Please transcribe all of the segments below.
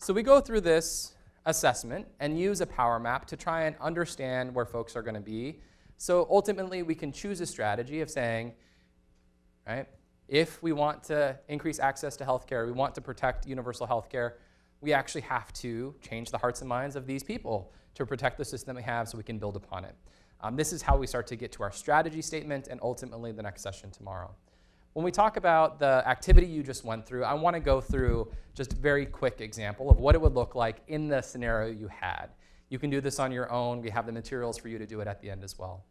So we go through this assessment and use a power map to try and understand where folks are going to be. So ultimately, we can choose a strategy of saying, right, if we want to increase access to healthcare, we want to protect universal healthcare, we actually have to change the hearts and minds of these people to protect the system we have so we can build upon it. This is how we start to get to our strategy statement and ultimately the next session tomorrow. When we talk about the activity you just went through, I want to go through just a very quick example of what it would look like in the scenario you had. You can do this on your own. We have the materials for you to do it at the end as well.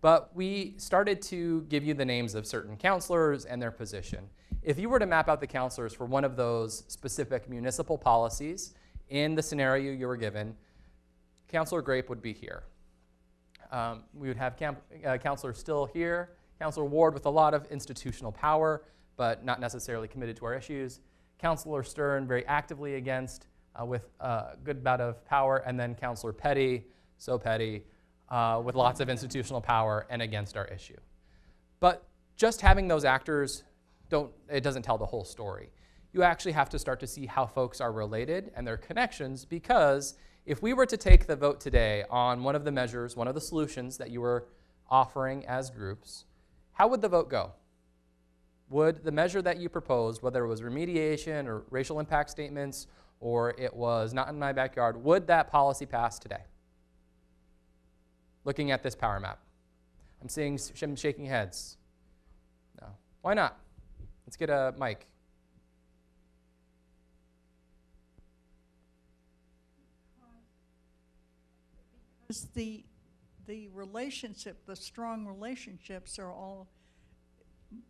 But we started to give you the names of certain counselors and their position. If you were to map out the counselors for one of those specific municipal policies in the scenario you were given, Counselor Grape would be here. We would have Counselor Still here, Counselor Ward with a lot of institutional power, but not necessarily committed to our issues. Counselor Stern very actively against with a good amount of power, and then Counselor Petty, so petty, with lots of institutional power and against our issue. But just having those actors, it doesn't tell the whole story. You actually have to start to see how folks are related and their connections, because if we were to take the vote today on one of the measures, one of the solutions that you were offering as groups, how would the vote go? Would the measure that you proposed, whether it was remediation or racial impact statements, or it was not in my backyard, would that policy pass today? Looking at this power map. I'm seeing some shaking heads. No. Why not? Let's get a mic. Because the relationship, the strong relationships are all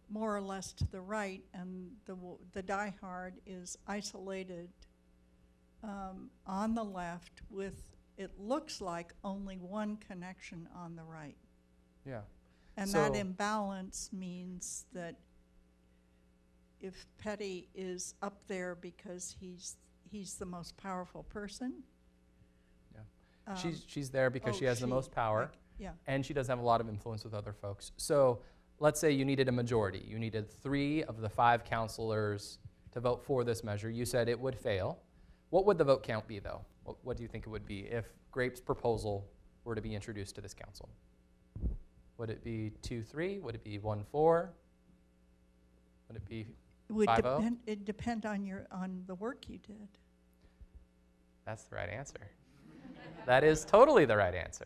more or less to the right, and the diehard is isolated on the left with, it looks like, only one connection on the right. Yeah. And so that imbalance means that if Petty is up there because he's the most powerful person. Yeah. She's there because she has the most power. Yeah. And she does have a lot of influence with other folks. So let's say you needed a majority. You needed 3 of the 5 counselors to vote for this measure. You said it would fail. What would the vote count be, though? What do you think it would be if Grape's proposal were to be introduced to this council? Would it be 2-3? Would it be 1-4? Would it be 5-0? It'd depend on the work you did. That's the right answer. That is totally the right answer,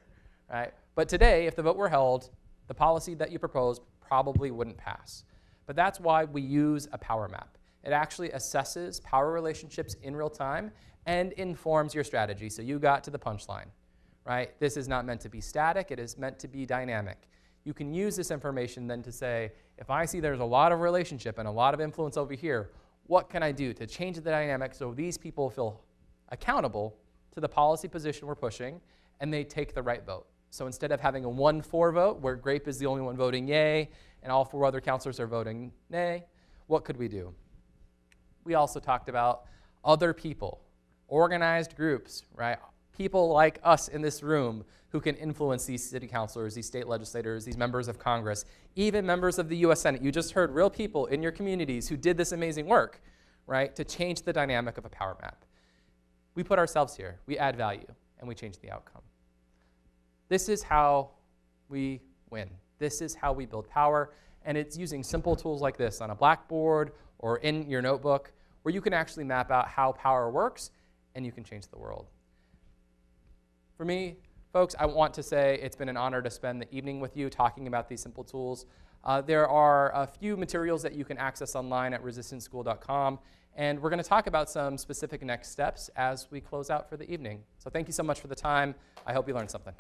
right? But today, if the vote were held, the policy that you proposed probably wouldn't pass. But that's why we use a power map. It actually assesses power relationships in real time and informs your strategy. So you got to the punchline, right? This is not meant to be static. It is meant to be dynamic. You can use this information then to say, if I see there's a lot of relationship and a lot of influence over here, what can I do to change the dynamic so these people feel accountable to the policy position we're pushing and they take the right vote? So instead of having a 1-4 vote where Grape is the only one voting yay and all 4 other counselors are voting nay, what could we do? We also talked about other people, organized groups, right? People like us in this room who can influence these city councilors, these state legislators, these members of Congress, even members of the US Senate. You just heard real people in your communities who did this amazing work, right, to change the dynamic of a power map. We put ourselves here, we add value, and we change the outcome. This is how we win. This is how we build power, and it's using simple tools like this on a blackboard or in your notebook where you can actually map out how power works and you can change the world. For me, folks, I want to say it's been an honor to spend the evening with you talking about these simple tools. There are a few materials that you can access online at resistanceschool.com, and we're going to talk about some specific next steps as we close out for the evening. So thank you so much for the time. I hope you learned something.